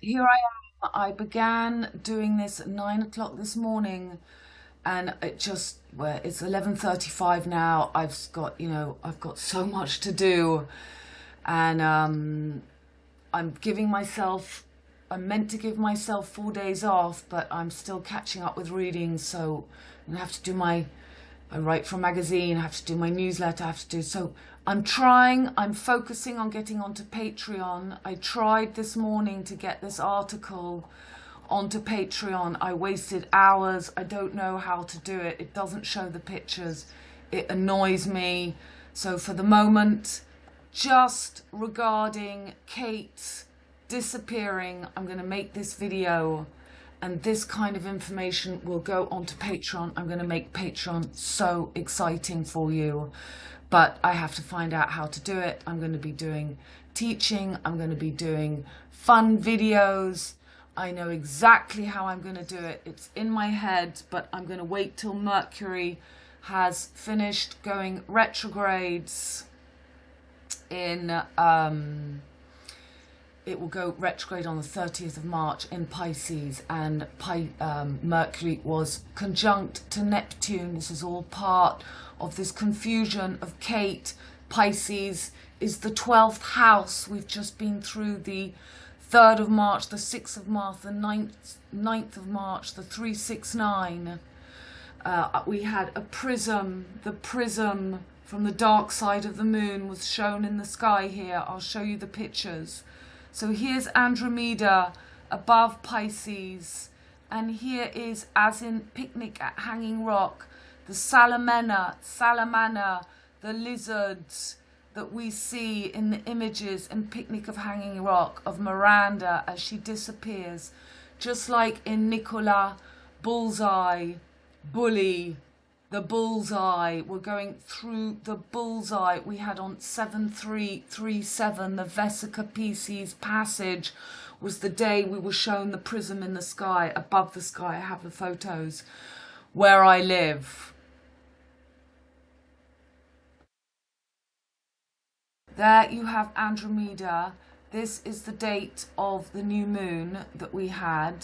here I am. I began doing this at 9 o'clock this morning, and well, it's 11:35 now. I've got so much to do, and I'm giving myself. I'm meant to give myself 4 days off, but I'm still catching up with reading, so I'm gonna have to do my. I write for a magazine. I have to do my newsletter. I have to do so. I'm focusing on getting onto Patreon. I tried this morning to get this article onto Patreon. I wasted hours. I don't know how to do it. It doesn't show the pictures. It annoys me. So for the moment, just regarding Kate disappearing, I'm going to make this video, and this kind of information will go onto Patreon. I'm going to make Patreon so exciting for you, but I have to find out how to do it. I'm going to be doing teaching. I'm going to be doing fun videos. I know exactly how I'm going to do it. It's in my head, but I'm going to wait till Mercury has finished going retrogrades in it will go retrograde on the 30th of March in Pisces, and Mercury was conjunct to Neptune. This is all part of this confusion of Kate. Pisces is the 12th house. We've just been through the 3rd of March, the 6th of March, the 9th of March, the 369. We had a prism. The prism from the dark side of the moon was shown in the sky here. I'll show you the pictures. So here's Andromeda above Pisces, and here is, as in Picnic at Hanging Rock, the salamander, the lizards that we see in the images in Picnic of Hanging Rock of Miranda as she disappears, just like in Nicola Bullseye, Bully, the bullseye. We're going through the bullseye we had on 7337. The Vesica Pisces passage was the day we were shown the prism in the sky, above the sky. I have the photos where I live. There you have Andromeda. This is the date of the new moon that we had.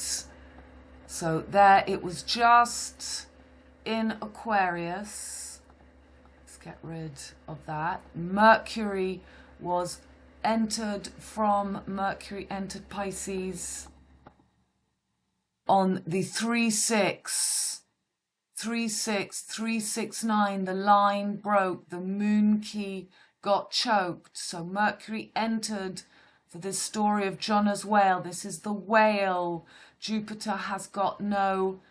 So there it was, just in Aquarius. Let's get rid of that. Mercury entered Pisces on the 369. The line broke, the moon key got choked. So Mercury entered for this story of Jonah's whale. This is the whale. Jupiter has got no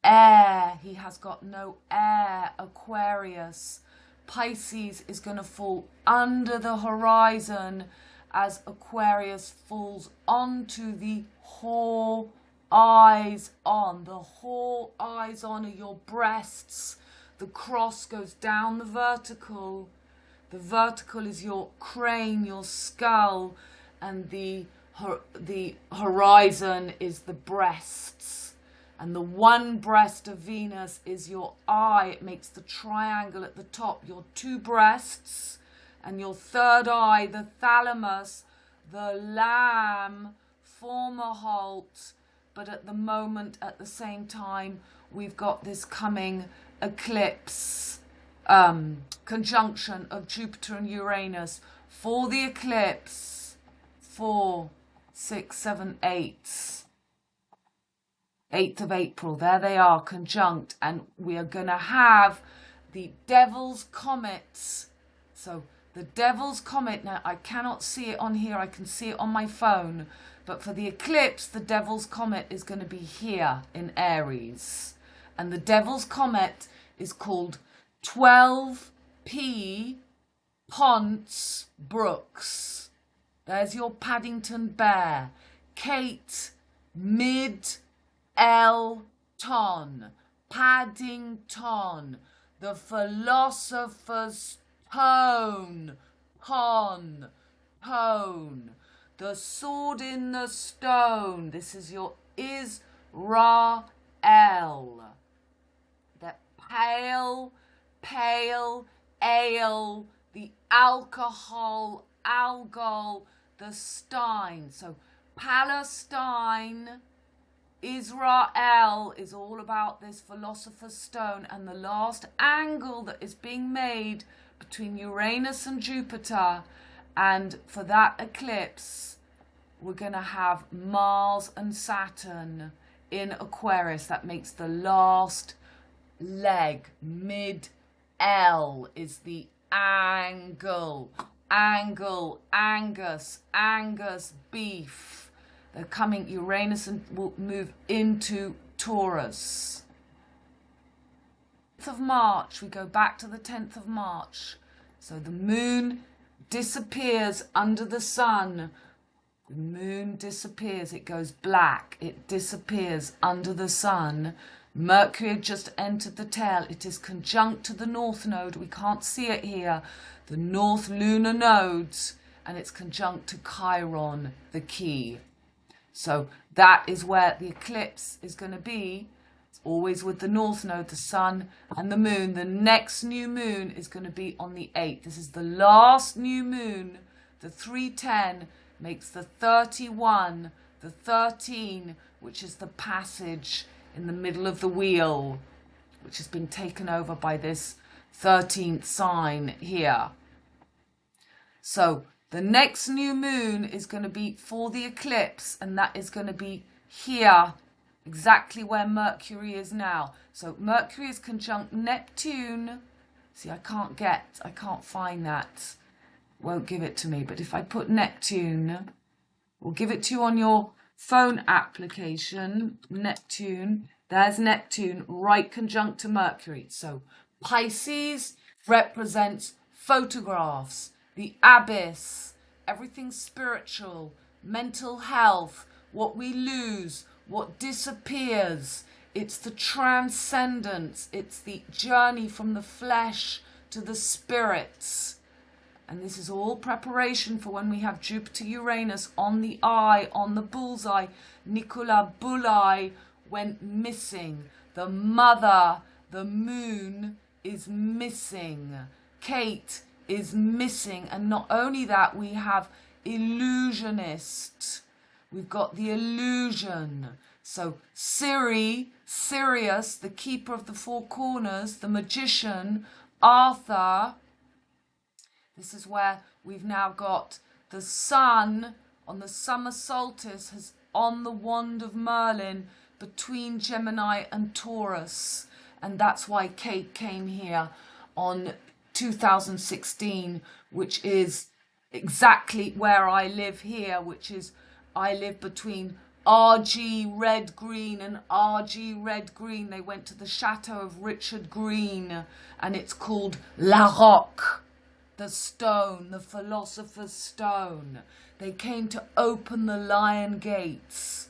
air. He has got no air. Aquarius. Pisces is going to fall under the horizon as Aquarius falls onto the whole eyes on. The whole eyes on are your breasts. The cross goes down the vertical. The vertical is your crane, your skull, and the horizon is the breasts. And the one breast of Venus is your eye. It makes the triangle at the top. Your two breasts and your third eye, the thalamus, the lamb, form a halt. But at the moment, at the same time, we've got this coming eclipse, conjunction of Jupiter and Uranus. For the eclipse, 4, 6, 7, 8. 8th of April, there they are, conjunct, and we are going to have the Devil's Comets. So the Devil's Comet, now I cannot see it on here, I can see it on my phone, but for the eclipse, the Devil's Comet is going to be here in Aries, and the Devil's Comet is called 12P Ponce Brooks. There's your Paddington Bear. Kate Middleton, Paddington, the philosopher's stone, the sword in the stone. This is your Israel. The pale ale, the alcohol, algol, the stein. So Palestine, Israel is all about this philosopher's stone, and the last angle that is being made between Uranus and Jupiter, and for that eclipse we're going to have Mars and Saturn in Aquarius. That makes the last leg, mid L is the angle, Angus, beef. They're coming, Uranus and will move into Taurus. 10th of March, we go back to the 10th of March. So the moon disappears under the sun. The moon disappears, it goes black, it disappears under the sun. Mercury had just entered the tail. It is conjunct to the north node. We can't see it here. The north lunar nodes, and it's conjunct to Chiron, the key. So that is where the eclipse is going to be. It's always with the north node, the sun and the moon. The next new moon is going to be on the 8th. This is the last new moon. The 310 makes the 31, the 13, which is the passage in the middle of the wheel, which has been taken over by this 13th sign here. So the next new moon is going to be for the eclipse, and that is going to be here, exactly where Mercury is now. So Mercury is conjunct Neptune. See, I can't find that. Won't give it to me. But if I put Neptune, we'll give it to you on your phone application. Neptune. There's Neptune, right conjunct to Mercury. So Pisces represents photographs, the abyss, everything spiritual, mental health, what we lose, what disappears. It's the transcendence. It's the journey from the flesh to the spirits. And this is all preparation for when we have Jupiter Uranus on the eye, on the bullseye. Nicola Bullseye went missing. The mother, the moon, is missing. Kate is missing. And not only that, we have illusionist. We've got the illusion. So Sirius, the keeper of the four corners, the magician, Arthur. This is where we've now got the sun on the summer solstice has on the wand of Merlin between Gemini and Taurus. And that's why Kate came here on 2016, which is exactly where I live here, which is I live between RG Red Green and RG Red Green. They went to the chateau of Richard Green, and it's called La Roque, the stone, the philosopher's stone. They came to open the lion gates.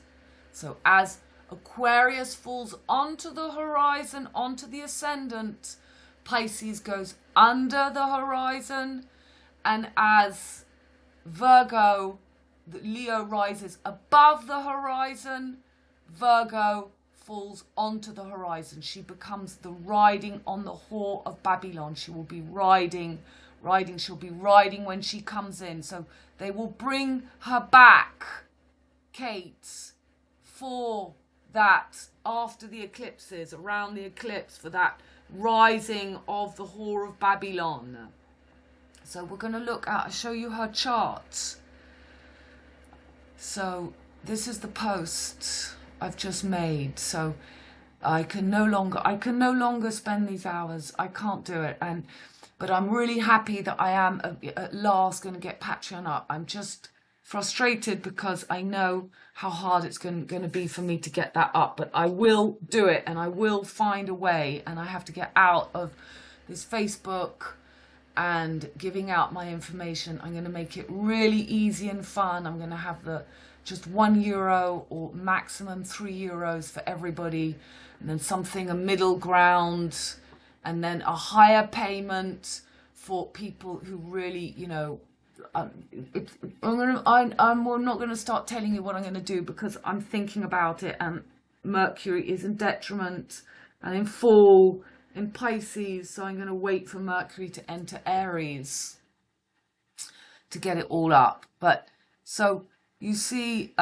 So as Aquarius falls onto the horizon, onto the ascendant, Pisces goes under the horizon, and as Virgo, Leo rises above the horizon, Virgo falls onto the horizon. She becomes the riding on the whore of Babylon. She will be riding, she'll be riding when she comes in. So they will bring her back, Kate, for that after the eclipses, around the eclipse, for that rising of the whore of Babylon. So we're going to look at, I'll show you her chart. So this is the post I've just made. So I can no longer spend these hours. I can't do it. But I'm really happy that I am at last going to get Patreon up. I'm just frustrated because I know how hard it's going to be for me to get that up. But I will do it, and I will find a way. And I have to get out of this Facebook and giving out my information. I'm going to make it really easy and fun. I'm going to have just €1 or maximum €3 for everybody, and then a middle ground, and then a higher payment for people who really, I'm not going to start telling you what I'm going to do because I'm thinking about it, and Mercury is in detriment and in fall in Pisces, so I'm going to wait for Mercury to enter Aries to get it all up. But so You see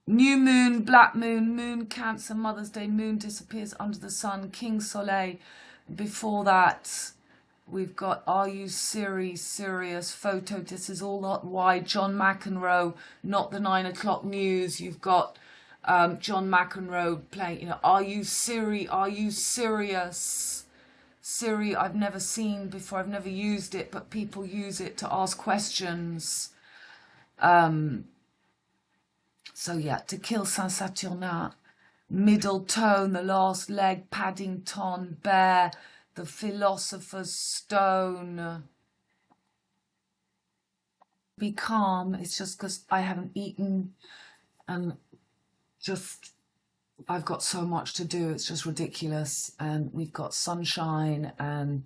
new moon, black moon, moon Cancer, Mother's Day, moon disappears under the sun, King Soleil. Before that, we've got Are You Siri, Sirius, PhoTO. This is all not why John MacnRoe, not the 9 o'clock news. You've got John MacnRoe playing, you know, Are You Siri, Are You Sirius? Siri, I've never seen before, I've never used it, but people use it to ask questions. So yeah, to kill Saint-Saturnin, middle tone, the last leg, Paddington, bear, the philosopher's stone. Be calm, it's just because I haven't eaten and just, I've got so much to do, it's just ridiculous, and we've got sunshine, and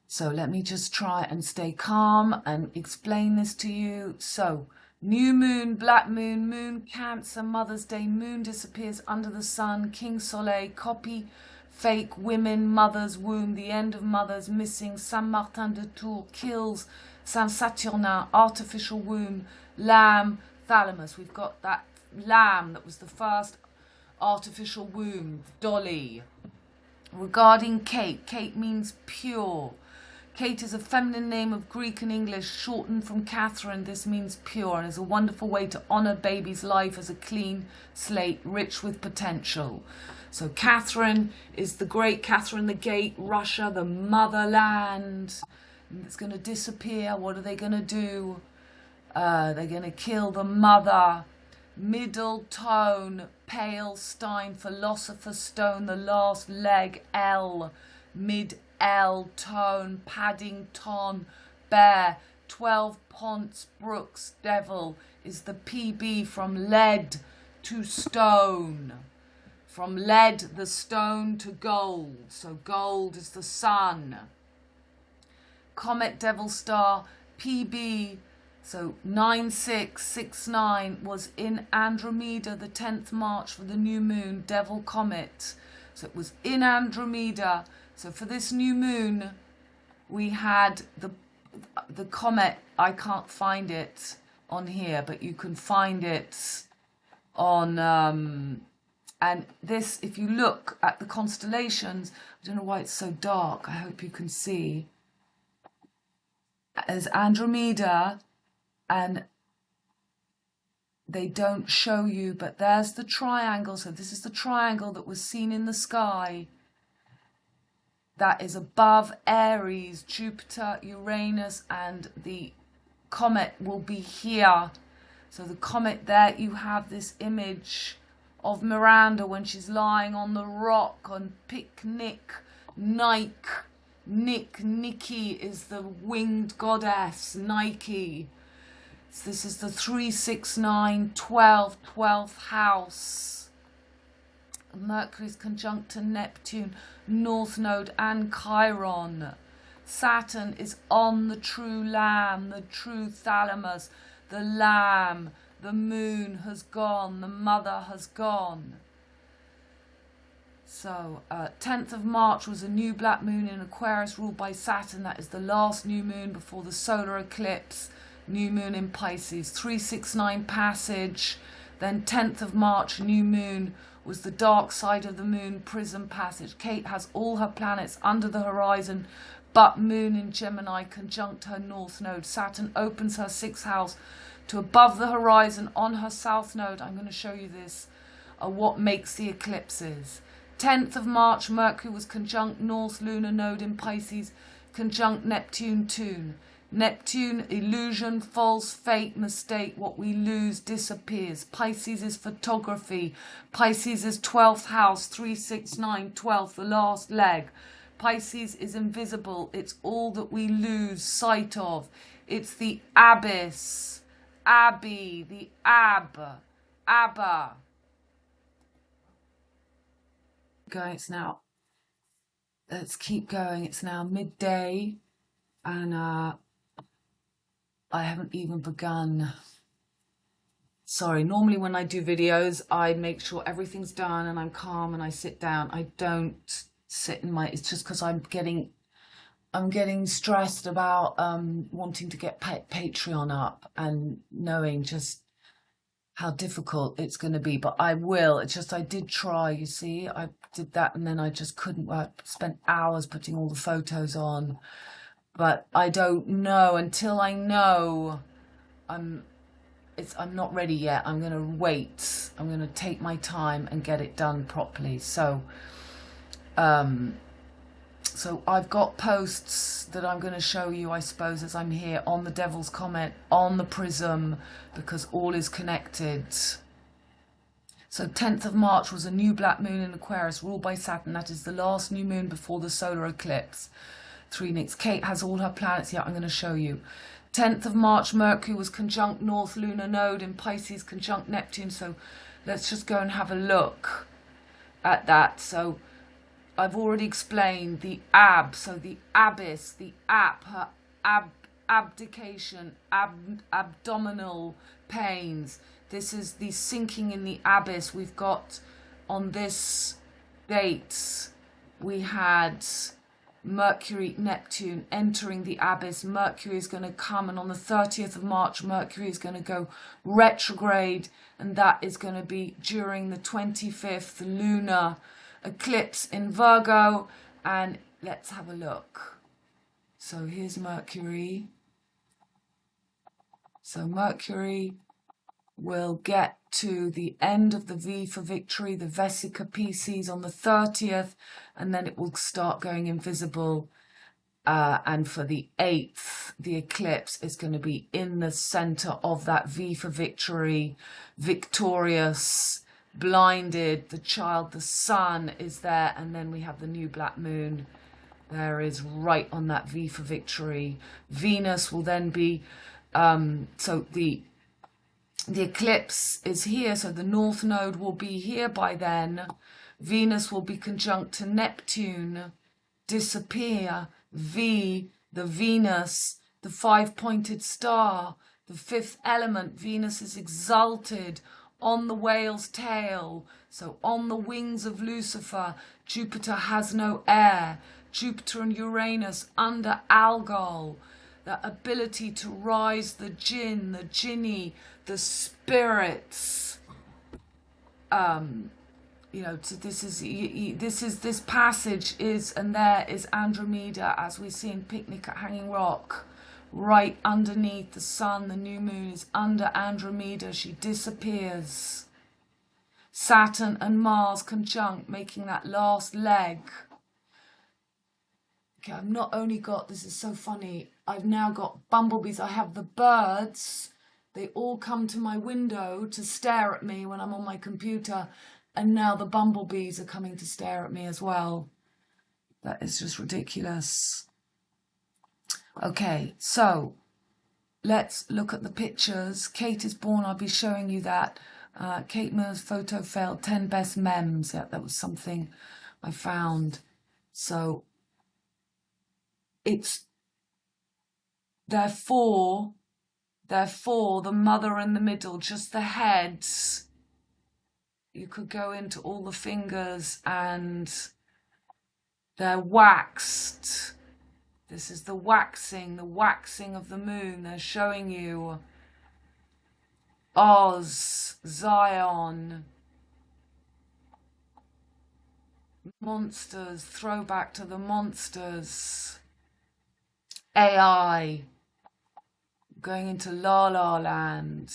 so let me just try and stay calm and explain this to you. So, new moon, black moon, moon Cancer, Mother's Day, moon disappears under the sun, King Soleil, copy, fake, women, mother's womb, the end of mothers, missing, Saint Martin de Tours, kills, Saint-Saturnin, artificial womb, lamb, thalamus. We've got that lamb that was the first artificial womb, Dolly. Regarding Kate, Kate means pure. Kate is a feminine name of Greek and English, shortened from Catherine. This means pure, and is a wonderful way to honour baby's life as a clean slate, rich with potential. So Catherine is the great Catherine the Gate, Russia, the motherland. It's going to disappear. What are they going to do? They're going to kill the mother. Middle tone, pale stein, philosopher's stone, the last leg, L, mid L tone, Paddington, bear, 12 Ponce Brooks, devil, is the PB from lead to stone. From lead, the stone, to gold. So gold is the sun. Comet, devil star, PB, so 9669 was in Andromeda, the 10th March for the new moon, devil comet. So it was in Andromeda. So for this new moon, we had the comet. I can't find it on here, but you can find it on, and this, if you look at the constellations, I don't know why it's so dark. I hope you can see. There's Andromeda, and they don't show you, but there's the triangle. So this is the triangle that was seen in the sky. That is above Aries, Jupiter, Uranus, and the comet will be here. So the comet there, you have this image of Miranda when she's lying on the rock on picnic. Nikki is the winged goddess, Nike. So this is the 369, 12th house. Mercury's conjunct to Neptune, North Node and Chiron. Saturn is on the true lamb, the true thalamus, the lamb. The moon has gone, the mother has gone. So 10th of March was a new black moon in Aquarius ruled by Saturn. That is the last new moon before the solar eclipse. New moon in Pisces. 369 passage. Then 10th of March, new moon, was the dark side of the moon, prism passage. Kate has all her planets under the horizon, but moon in Gemini conjunct her north node. Saturn opens her 6th house to above the horizon on her south node. I'm going to show you this, what makes the eclipses. 10th of March, Mercury was conjunct north lunar node in Pisces, conjunct Neptune tune. Neptune, illusion, false, fake, mistake, what we lose disappears. Pisces is photography. Pisces is 12th house, 369, 12th, the last leg. Pisces is invisible. It's all that we lose sight of. It's the abyss. Abbey, the Abba. Going, it's now, let's keep going. It's now midday, and I haven't even begun. Sorry, normally when I do videos, I make sure everything's done and I'm calm and I sit down. I don't sit in my, it's just because I'm getting I'm getting stressed about wanting to get Patreon up and knowing just how difficult it's going to be, but I will. It's just I did try, you see. I did that and then I just couldn't. I spent hours putting all the photos on, but I don't know until I know. I'm I'm not ready yet. I'm going to wait. I'm going to take my time and get it done properly. So I've got posts that I'm going to show you, I suppose, as I'm here on the Devil's Comet, on the Prism, because all is connected. So 10th of March was a new black moon in Aquarius ruled by Saturn. That is the last new moon before the solar eclipse. 3 nicks. Kate has all her planets here. I'm going to show you. 10th of March, Mercury was conjunct North Lunar Node in Pisces, conjunct Neptune. So let's just go and have a look at that. So I've already explained the so the abyss, the her abdication, abdominal pains. This is the sinking in the abyss. We've got on this date, we had Mercury, Neptune entering the abyss. Mercury is going to come, and on the 30th of March, Mercury is going to go retrograde, and that is going to be during the 25th lunar eclipse in Virgo. And let's have a look. So here's Mercury. So Mercury will get to the end of the V for victory, the Vesica Pisces, on the 30th, and then it will start going invisible. And for the 8th, the eclipse is going to be in the center of that V for victory, victorious, blinded, the child, the sun is there, and then we have the new black moon. There is right on that V for victory. Venus will then be, so the eclipse is here, so the North Node will be here by then. Venus will be conjunct to Neptune, disappear, V, the Venus, the 5-pointed star, the 5th element. Venus is exalted on the whale's tail, so on the wings of Lucifer. Jupiter has no air. Jupiter and Uranus under Algol. The ability to rise the jinn, the jinni, the spirits. You know, this passage is, and there is Andromeda, as we see in Picnic at Hanging Rock. Right underneath the sun, the new moon is under Andromeda. She disappears. Saturn and Mars conjunct, making that last leg. Okay, I've not only got, this is so funny, I've now got bumblebees. I have the birds. They all come to my window to stare at me when I'm on my computer. And now the bumblebees are coming to stare at me as well. That is just ridiculous. Okay, so let's look at the pictures. Kate is born. I'll be showing you that. Kate Miller's photo failed. 10 best memes. Yeah, that was something I found. So it's therefore the mother in the middle, just the heads. You could go into all the fingers and they're waxed. This is the waxing of the moon. They're showing you Oz, Zion, monsters, throwback to the monsters, AI, going into La La Land,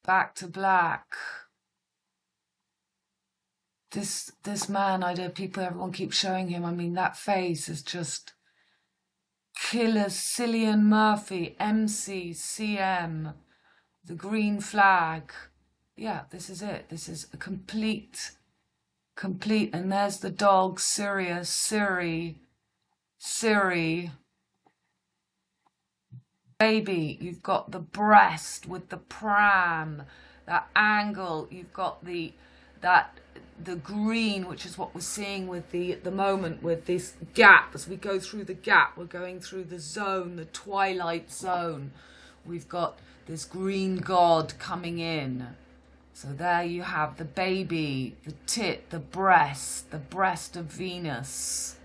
back to black. This man, everyone keeps showing him. I mean, that face is just killer. Cillian Murphy, MC, CM, the green flag. Yeah, this is it. This is a complete. And there's the dog, Sirius, Siri. Baby, you've got the breast with the pram, that angle. You've got the green, which is what we're seeing with at the moment with this gap. As we go through the gap, we're going through the zone, the twilight zone. We've got this green god coming in. So there you have the baby, the tit, the breast of Venus.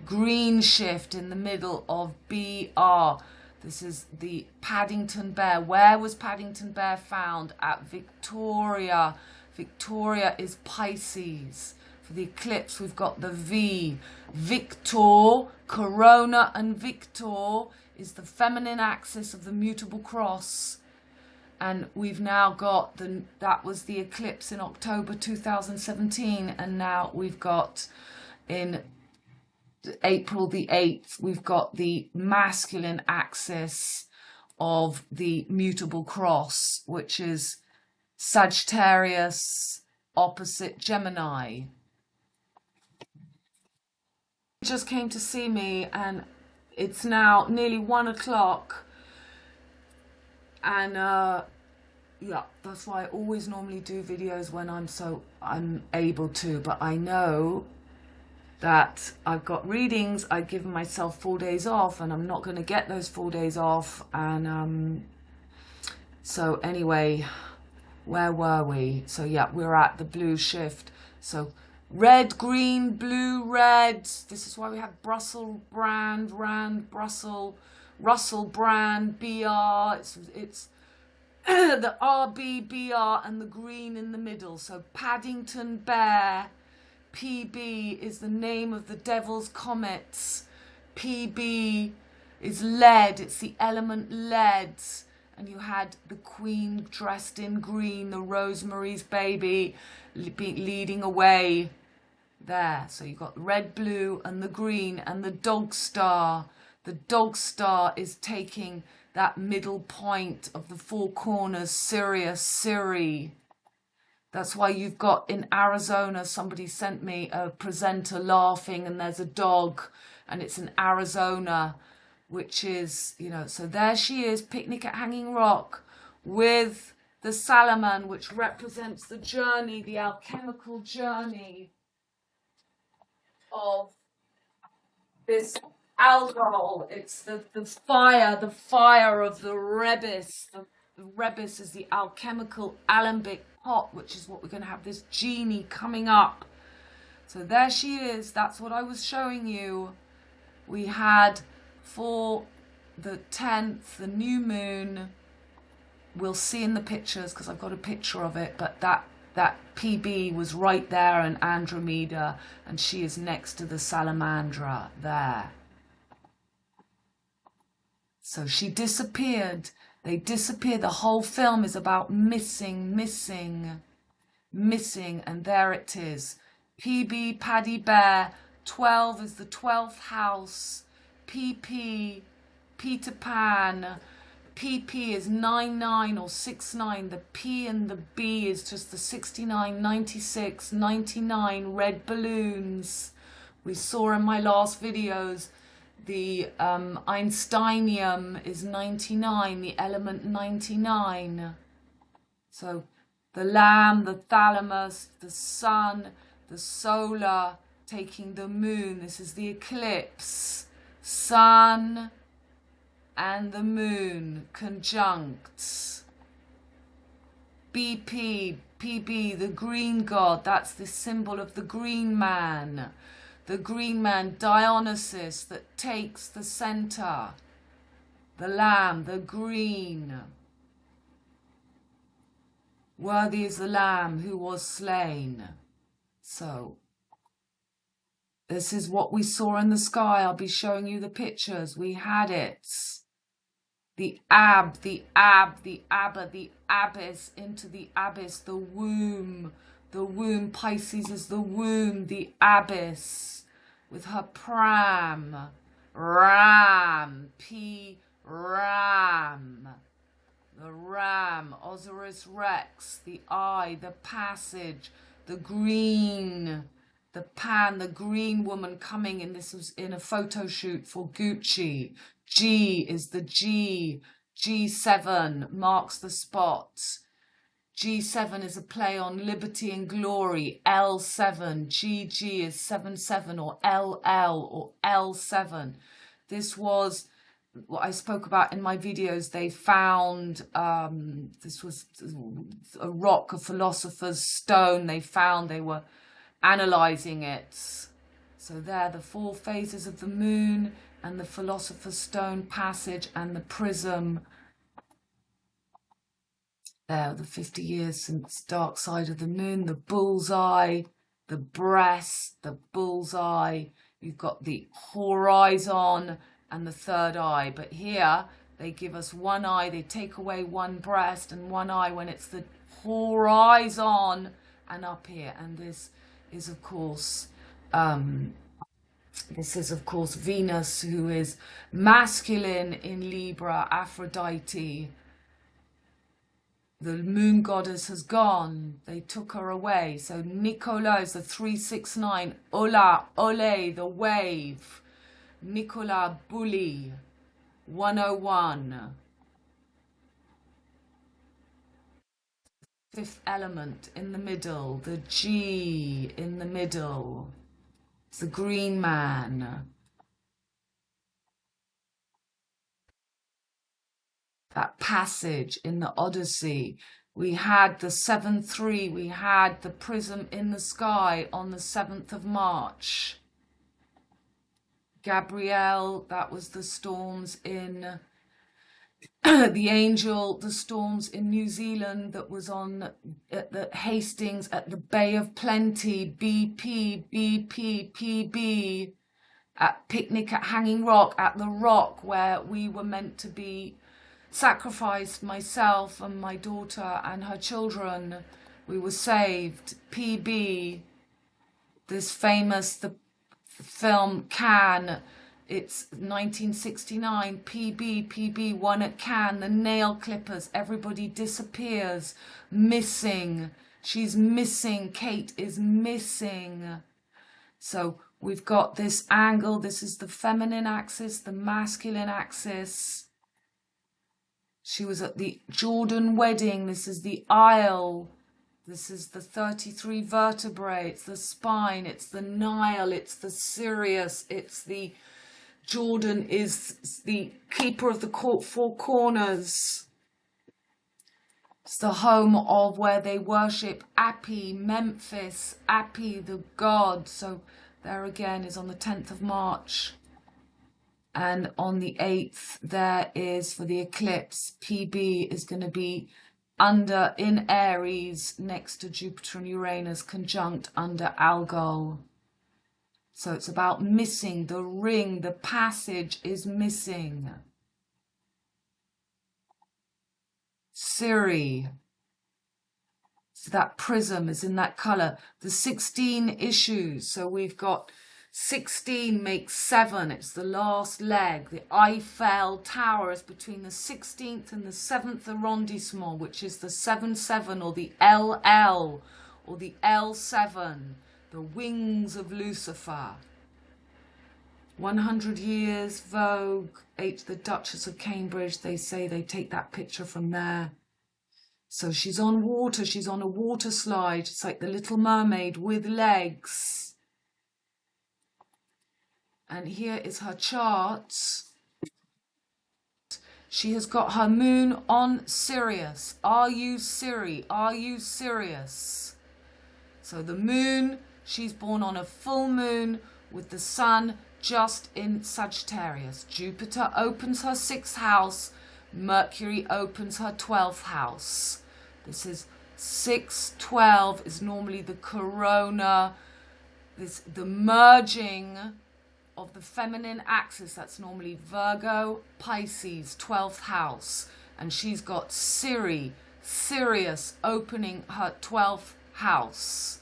Green shift in the middle of BR. This is the Paddington Bear. Where was Paddington Bear found? At Victoria. Victoria is Pisces. For the eclipse, we've got the V. Victor, Corona and Victor is the feminine axis of the mutable cross. And we've now got that was the eclipse in October 2017. And now we've got in April the 8th, we've got the masculine axis of the mutable cross, which is Sagittarius opposite Gemini. He just came to see me, and it's now nearly 1 o'clock. And yeah, that's why I always normally do videos when I'm able to, but I know that I've got readings. I've given myself 4 days off, and I'm not going to get those 4 days off. And so anyway, where were we? So yeah, we're at the blue shift. So red, green, blue, red. This is why we have Brussels brand, Brussels, Russell brand, BR. It's the RB, BR, and the green in the middle. So Paddington Bear. PB is the name of the devil's comets. PB is lead. It's the element lead. And you had the queen dressed in green, the Rosemary's baby leading away there. So you've got red, blue, and the green, and the dog star. The dog star is taking that middle point of the Four Corners Siri. That's why you've got in Arizona, somebody sent me a presenter laughing, and there's a dog, and it's in Arizona, which is, you know, so there she is, picnic at Hanging Rock with the Salaman, which represents the journey, the alchemical journey of this alcohol. It's the fire of the rebus. The rebus is the alchemical alembic pot, which is what we're going to have this genie coming up. So there she is. That's what I was showing you. We had for the 10th, the new moon. We'll see in the pictures because I've got a picture of it, but that PB was right there in Andromeda, and she is next to the Salamandra there. So she disappeared. They disappear. The whole film is about missing, and there it is. PB, Paddy Bear, 12 is the 12th house. PP, Peter Pan. PP is 99 or 69. The P and the B is just the 69, 96, 99 red balloons. We saw in my last videos. The Einsteinium is 99, the element 99. So the lamb, the thalamus, the sun, the solar taking the moon. This is the eclipse. Sun and the moon conjunct. BP, PB, the green god. That's the symbol of the green man. The green man, Dionysus, that takes the center. The lamb, the green. Worthy is the lamb who was slain. So, this is what we saw in the sky. I'll be showing you the pictures. We had it. The ab, the abba, the abyss, into the abyss, the womb. The womb, Pisces is the womb, the abyss, with her pram, ram, ram, the ram, Osiris Rex, the eye, the passage, the green, the pan, the green woman coming in. This was in a photo shoot for Gucci. G is the G, G7 marks the spot. G7 is a play on liberty and glory. L7, GG is 77 or LL or L7. This was what I spoke about in my videos, they found, this was a rock, a philosopher's stone. They were analyzing it. So there, the 4 phases of the moon and the philosopher's stone passage and the prism. There, the 50 years since dark side of the moon, the bullseye, the breast, the bullseye. You've got the horizon and the third eye. But here they give us one eye. They take away one breast and one eye when it's the horizon and up here. And this is of course Venus, who is masculine in Libra, Aphrodite. The moon goddess has gone. They took her away. So Nicola is the 369. Ola, Ole, the wave. Nicola Bully, 101. Fifth element in the middle. The G in the middle. It's the green man. That passage in the Odyssey. We had the 7-3. We had the prism in the sky on the 7th of March. Gabrielle, that was the storms in the angel, the storms in New Zealand that was on at the Hastings at the Bay of Plenty, BP, BP, PB, at Picnic at Hanging Rock, at the Rock where we were meant to be sacrificed, myself and my daughter and her children. We were saved. PB, this famous, the film Cannes, it's 1969, PB, one at Cannes, the nail clippers, everybody disappears, missing, she's missing, Kate is missing. So we've got this angle, this is the feminine axis, the masculine axis. She was at the Jordan wedding, this is the aisle. This is the 33 vertebrae, it's the spine, it's the Nile, it's the Sirius, it's the Jordan is the keeper of the four corners. It's the home of where they worship Apis, Memphis, Apis the god. So there again is on the 10th of March. And on the 8th there is for the eclipse, PB is going to be under in Aries next to Jupiter and Uranus conjunct under Algol. So it's about missing the ring, the passage is missing. Siri. So that prism is in that colour. The 16 issues. So we've got 16 makes 7. It's the last leg. The Eiffel Tower is between the 16th and the 7th arrondissement, which is the 7-7 or the LL or the L7. The wings of Lucifer. 100 years, Vogue, the Duchess of Cambridge, they say they take that picture from there. So she's on water, she's on a water slide. It's like the Little Mermaid with legs. And here is her chart. She has got her moon on Sirius. Are you Siri? Are you Sirius? So the moon, she's born on a full moon with the sun just in Sagittarius. Jupiter opens her 6th house. Mercury opens her 12th house. This is 6-12 is normally the corona, the merging of the feminine axis. That's normally Virgo, Pisces, 12th house. And she's got Sirius opening her 12th house.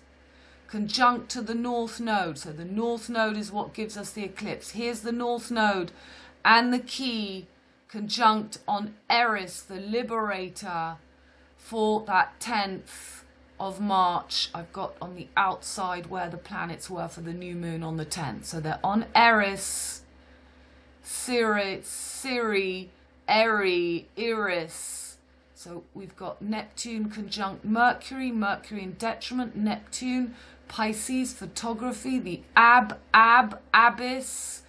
Conjunct to the North Node. So the North Node is what gives us the eclipse. Here's the North Node and the key conjunct on Eris, the liberator, for that 10th of March. I've got on the outside where the planets were for the new moon on the 10th. So they're on Eris, Siri, Iris. So we've got Neptune conjunct Mercury, Mercury in detriment, Neptune, Pisces, photography, the abyss,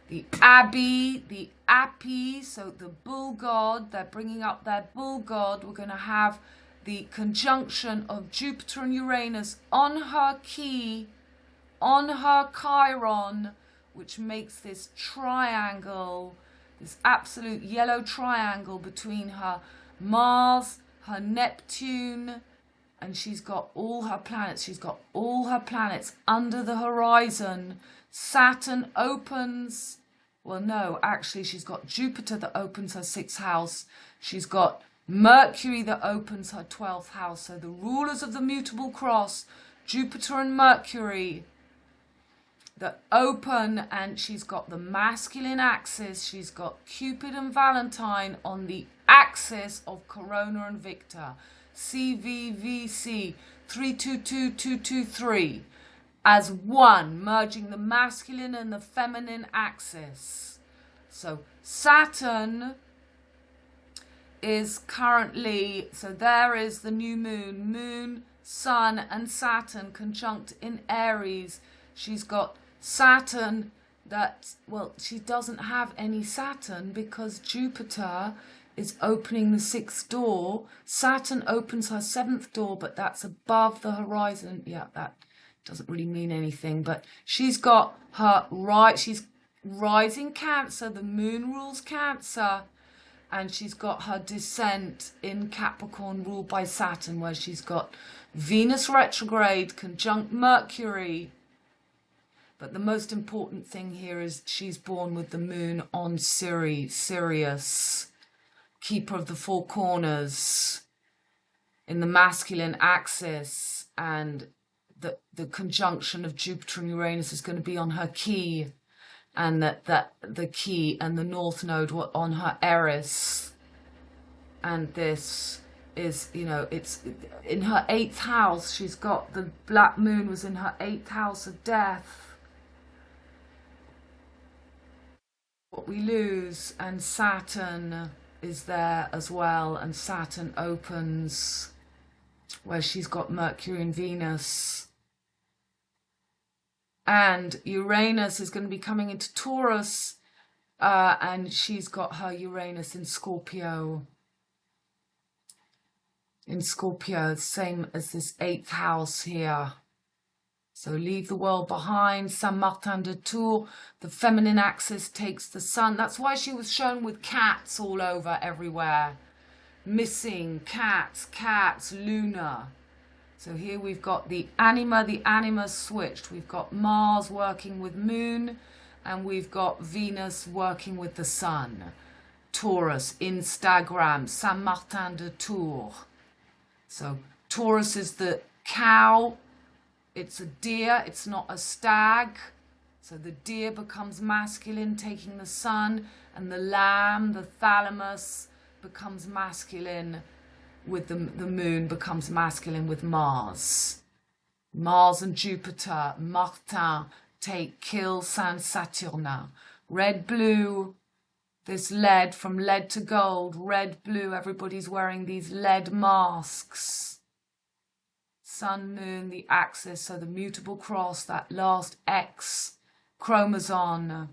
the Abbey, the Appy, so the bull god, they're bringing up their bull god. We're going to have the conjunction of Jupiter and Uranus on her key, on her Chiron, which makes this triangle, this absolute yellow triangle between her Mars, her Neptune, and she's got all her planets. She's got all her planets under the horizon. Saturn opens, well, no, actually, she's got Jupiter that opens her 6th house. She's got Mercury that opens her 12th house. So the rulers of the mutable cross, Jupiter and Mercury, that open, and she's got the masculine axis. She's got Cupid and Valentine on the axis of Corona and Victor. CVVC 322223 as one, merging the masculine and the feminine axis. So Saturn is currently, so there is the new moon, moon, sun and Saturn conjunct in Aries. She's got Saturn that, well, she doesn't have any Saturn because Jupiter is opening the 6th door. Saturn opens her 7th door, but that's above the horizon. Yeah, that doesn't really mean anything, but she's got her she's rising Cancer, the moon rules Cancer, and she's got her descent in Capricorn ruled by Saturn, where she's got Venus retrograde conjunct Mercury. But the most important thing here is she's born with the moon on Sirius, keeper of the four corners, in the masculine axis, and the conjunction of Jupiter and Uranus is going to be on her key, and that the key and the north node were on her Eris. And this is, you know, it's in her 8th house. She's got the black moon was in her 8th house of death. What we lose, and Saturn is there as well, and Saturn opens where she's got Mercury and Venus, and Uranus is going to be coming into Taurus, and she's got her Uranus in Scorpio. Same as this 8th house here. So leave the world behind, Saint Martin de Tours, the feminine axis takes the sun. That's why she was shown with cats all over everywhere. Missing, cats, lunar. So here we've got the anima switched. We've got Mars working with moon, and we've got Venus working with the sun. Taurus, Instagram, Saint Martin de Tours. So Taurus is the cow. It's a deer, it's not a stag. So the deer becomes masculine, taking the sun, and the lamb, the thalamus, becomes masculine with the moon, becomes masculine with Mars. Mars and Jupiter, Martin, kill Saint Saturnin. Red, blue, this lead, from lead to gold, red, blue, everybody's wearing these lead masks. Sun, moon, the axis, so the mutable cross, that last X chromosome,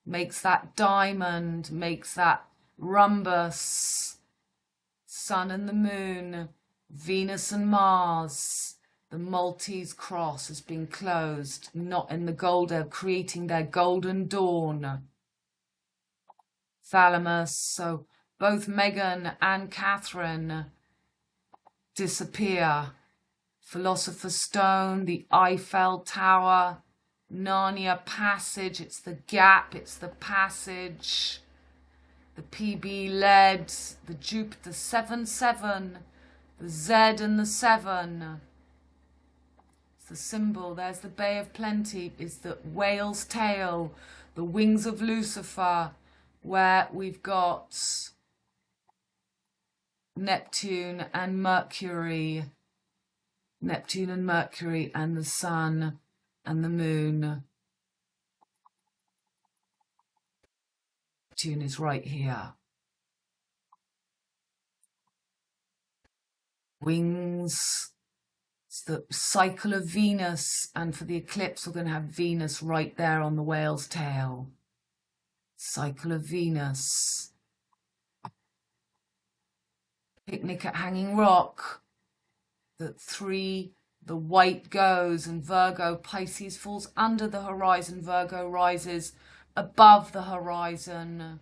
makes that diamond, makes that rhombus. Sun and the moon, Venus and Mars, the Maltese cross has been closed, not in the gold, they're creating their golden dawn. Thalamus, so both Meghan and Catherine disappear. Philosopher's Stone, the Eiffel Tower, Narnia Passage, it's the gap, it's the passage, the PB lead, the Jupiter 7-7, the Z and the 7. It's the symbol, there's the Bay of Plenty, is the whale's tail, the wings of Lucifer, where we've got Neptune and Mercury, and the sun and the moon. Neptune is right here. Wings, It's the cycle of Venus, and for the eclipse we're going to have Venus right there on the whale's tail. Cycle of Venus. Picnic at Hanging Rock. The white goes, and Virgo, Pisces falls under the horizon, Virgo rises above the horizon.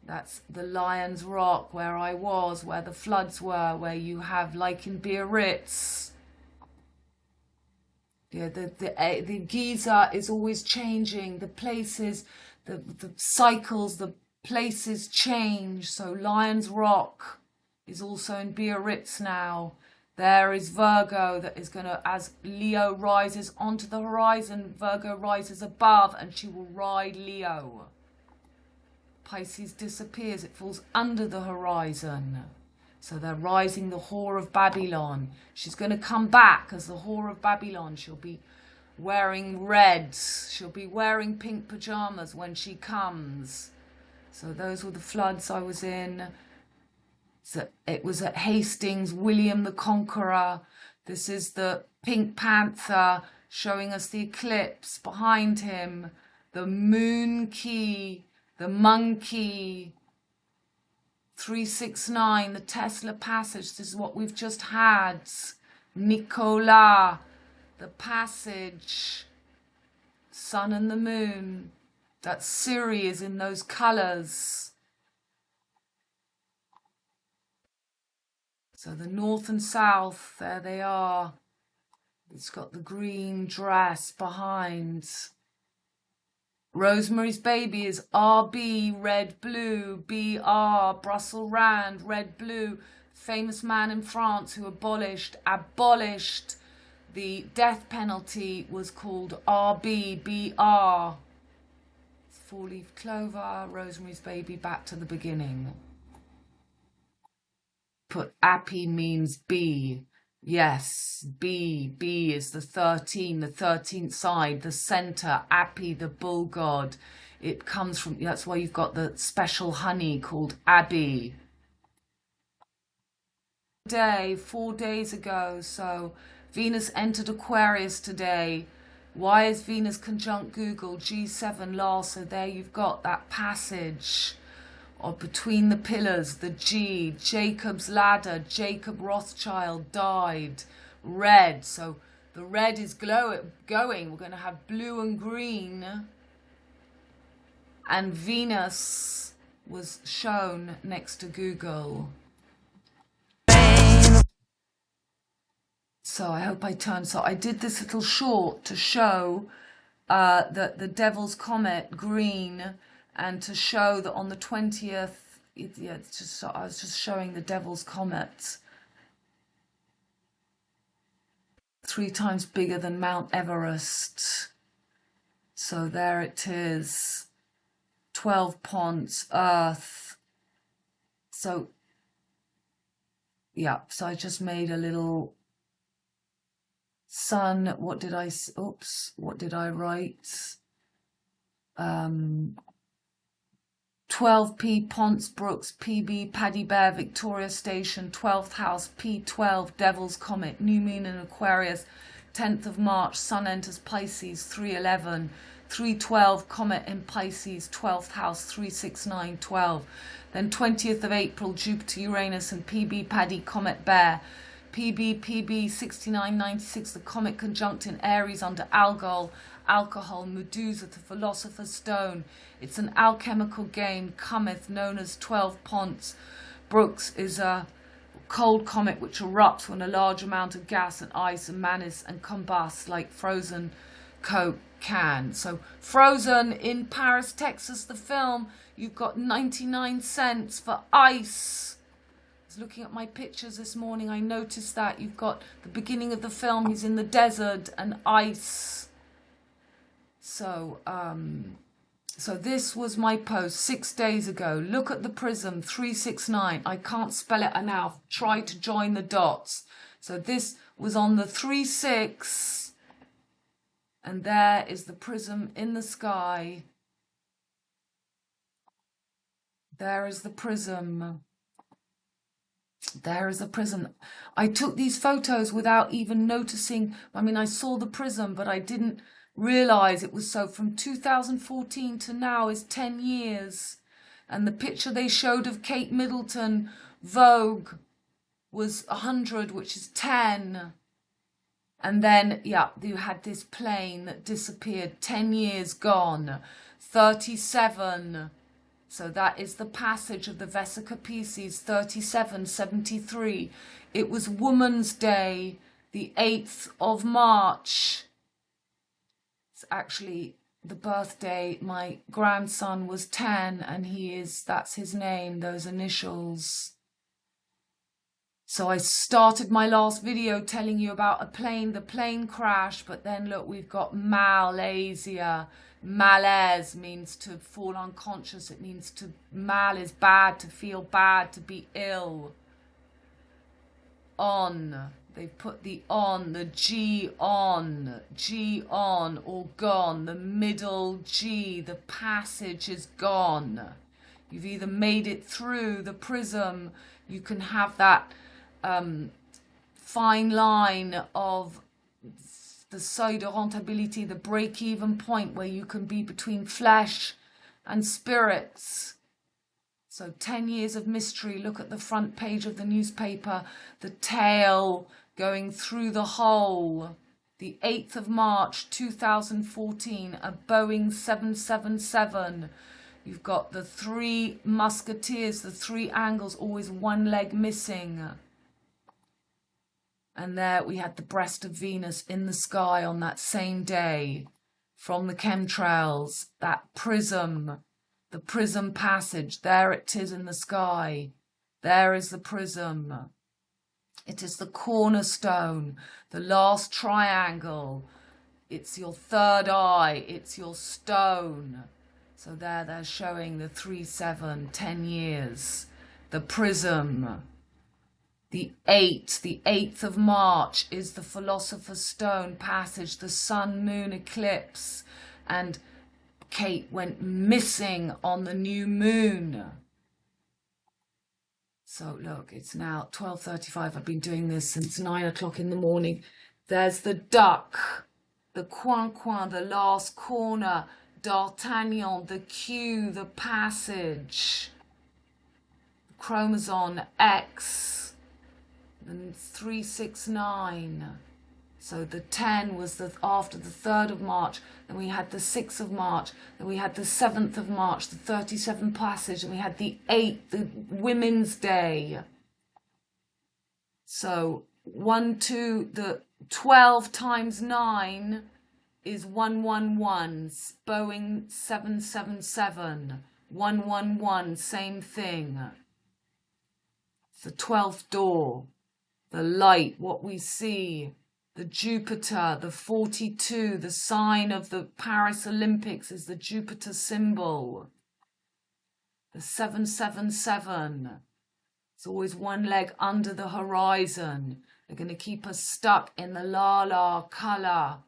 That's the Lion's Rock, where I was, where the floods were, where you have, like in Biarritz. Yeah, the Giza is always changing. The places, the cycles, the places change. So Lion's Rock is also in Biarritz now. There is Virgo that is going to, as Leo rises onto the horizon, Virgo rises above and she will ride Leo. Pisces disappears, it falls under the horizon. So they're rising the whore of Babylon. She's going to come back as the whore of Babylon. She'll be wearing red. She'll be wearing pink pajamas when she comes. So those were the floods I was in. So it was at Hastings, William the Conqueror. This is the Pink Panther showing us the eclipse behind him. The moon key, the monkey, 369, the Tesla passage. This is what we've just had. Nicola, the passage, sun and the moon. That Siri is in those colours. So the north and south, there they are. It's got the green dress behind. Rosemary's Baby is RB, red, blue, BR, Brussels Rand, red, blue. Famous man in France who abolished the death penalty was called RB, BR. Four-leaf clover, Rosemary's Baby, back to the beginning. Put Appy means B. Yes, B is the 13th side, the center, Appy, the bull god. It comes from, that's why you've got the special honey called Abby. 4 days ago, so Venus entered Aquarius today. Why is Venus conjunct Google? G7 last, so there you've got that passage. Or between the pillars, the G, Jacob's ladder, Jacob Rothschild died, red. So the red is going. We're going to have blue and green. And Venus was shown next to Google. So I hope I turned. So I did this little short to show that the Devil's Comet, green, and to show that on the 20th, I was just showing the Devil's Comet. 3 times bigger than Mount Everest. So there it is. 12 ponds, Earth. So, yeah, so I just made a little sun. What did I write? 12P, Ponce Brooks, PB, Paddy Bear, Victoria Station, 12th house, P12, Devil's Comet, new moon in Aquarius, 10th of March, Sun enters Pisces, 311, 312, Comet in Pisces, 12th house, 369, 12. Then 20th of April, Jupiter, Uranus, and PB, Paddy, Comet, Bear, PB, 6996, the Comet conjunct in Aries under alcohol, Medusa, the Philosopher's Stone. It's an alchemical game, cometh, known as 12 Ponce. Brooks is a cold comet which erupts when a large amount of gas and ice and manis and combusts like frozen Coke can. So Frozen in Paris, Texas, the film, you've got 99 cents for ice. I was looking at my pictures this morning, I noticed that you've got the beginning of the film, he's in the desert and ice. So this was my post 6 days ago. Look at the prism, 369. I can't spell it enough. Try to join the dots. So this was on the 3-6. And there is the prism in the sky. There is the prism. There is a prism. I took these photos without even noticing. I mean, I saw the prism, but I didn't realize it was so. From 2014 to now is 10 years. And the picture they showed of Kate Middleton, Vogue, was 100, which is 10. And then, yeah, you had this plane that disappeared, 10 years gone, 37. So that is the passage of the Vesica Pisces, 3773. It was Woman's Day, the 8th of March. It's actually the birthday. My grandson was 10 and that's his name, those initials. So I started my last video telling you about the plane crash, but then look, we've got Malaysia. Malaise means to fall unconscious. It means mal is bad, to feel bad, to be ill. On, they've put the on, the G on, or gone. The middle G, the passage is gone. You've either made it through the prism, you can have that fine line of the seuil de rentabilité, the break-even point where you can be between flesh and spirits. So 10 years of mystery. Look at the front page of the newspaper, the tail going through the hole. The 8th of March 2014, a Boeing 777. You've got the 3 musketeers, the 3 angles, always one leg missing. And there we had the breast of Venus in the sky on that same day from the chemtrails, that prism, the prism passage. There it is in the sky. There is the prism. It is the cornerstone, the last triangle. It's your third eye. It's your stone. So there they're showing the 3-7, 10 years, the prism. The 8th of March is the Philosopher's Stone passage, the sun-moon eclipse, and Kate went missing on the new moon. So look, it's now 12:35. I've been doing this since 9 o'clock in the morning. There's the duck, the coin, the last corner, D'Artagnan, the Q, the passage, chromosome X. And 369. So the 10 was after the 3rd of March. Then we had the 6th of March. Then we had the 7th of March, the 37 passage. And we had the 8th, the Women's Day. So the 12 times 9 is 111. Boeing 777. 111, same thing. It's the 12th door. The light, what we see, the Jupiter, the 42, the sign of the Paris Olympics is the Jupiter symbol. The 777, it's always one leg under the horizon. They're going to keep us stuck in the la colour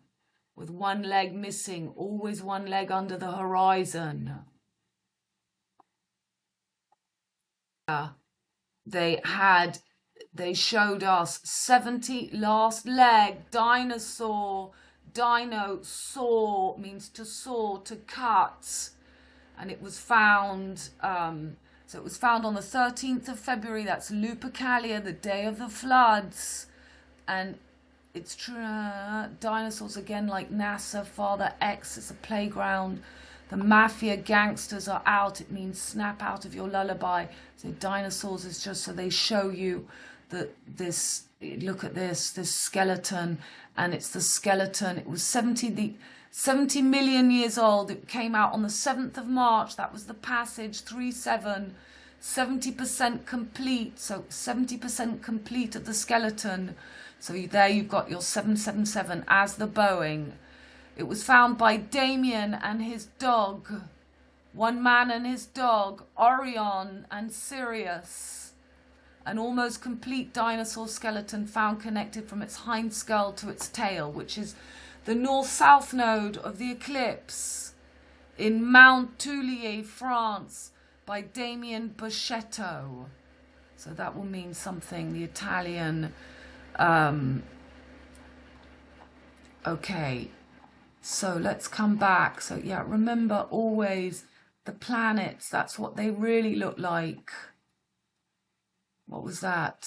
with one leg missing, always one leg under the horizon. They showed us 70 last leg, dinosaur, dino, saw, means to saw, to cut. And it was found, so it was found on the 13th of February, that's Lupercalia, the day of the floods. And it's true, dinosaurs again like NASA, Father X, it's a playground. The mafia gangsters are out, it means snap out of your lullaby. So dinosaurs is just so they show you that this, look at this skeleton, and it's the skeleton. It was 70 million years old. It came out on the 7th of March. That was the passage 37, 70% complete. So 70% complete of the skeleton. So there you've got your 777 as the Boeing. It was found by Damien and his dog, one man and his dog, Orion and Sirius. An almost complete dinosaur skeleton found connected from its hind skull to its tail, which is the north-south node of the eclipse in Mount Tulier, France, by Damien Bochetto. So that will mean something. The Italian. Okay, so let's come back. So yeah, remember always the planets. That's what they really look like. What was that?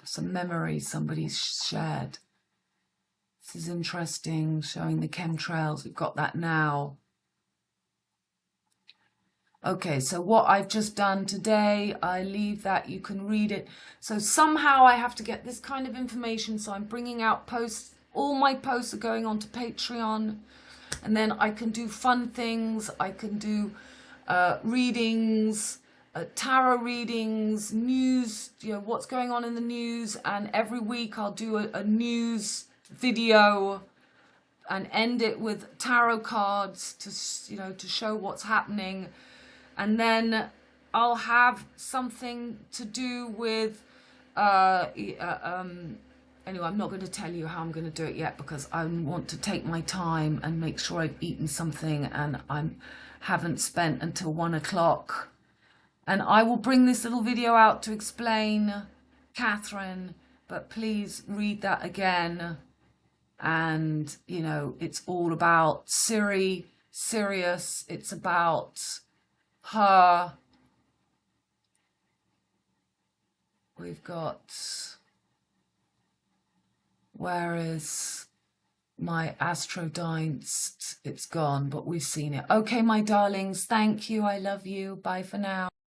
Some memories somebody's shared. This is interesting, showing the chemtrails. We've got that now. Okay, so what I've just done today, I leave that, you can read it. So somehow I have to get this kind of information, so I'm bringing out posts. All my posts are going on to Patreon, and then I can do fun things. I can do readings, tarot readings, news, you know, what's going on in the news, and every week I'll do a news video and end it with tarot cards to, you know, to show what's happening. And then I'll have something to do with, anyway, I'm not going to tell you how I'm going to do it yet, because I want to take my time and make sure I've eaten something, and I haven't spent until 1 o'clock. And I will bring this little video out to explain Catherine, but please read that again. And, you know, it's all about Siri, Sirius. It's about her. We've got, where is my Astrodynst? It's gone, but we've seen it. Okay, my darlings, thank you. I love you. Bye for now.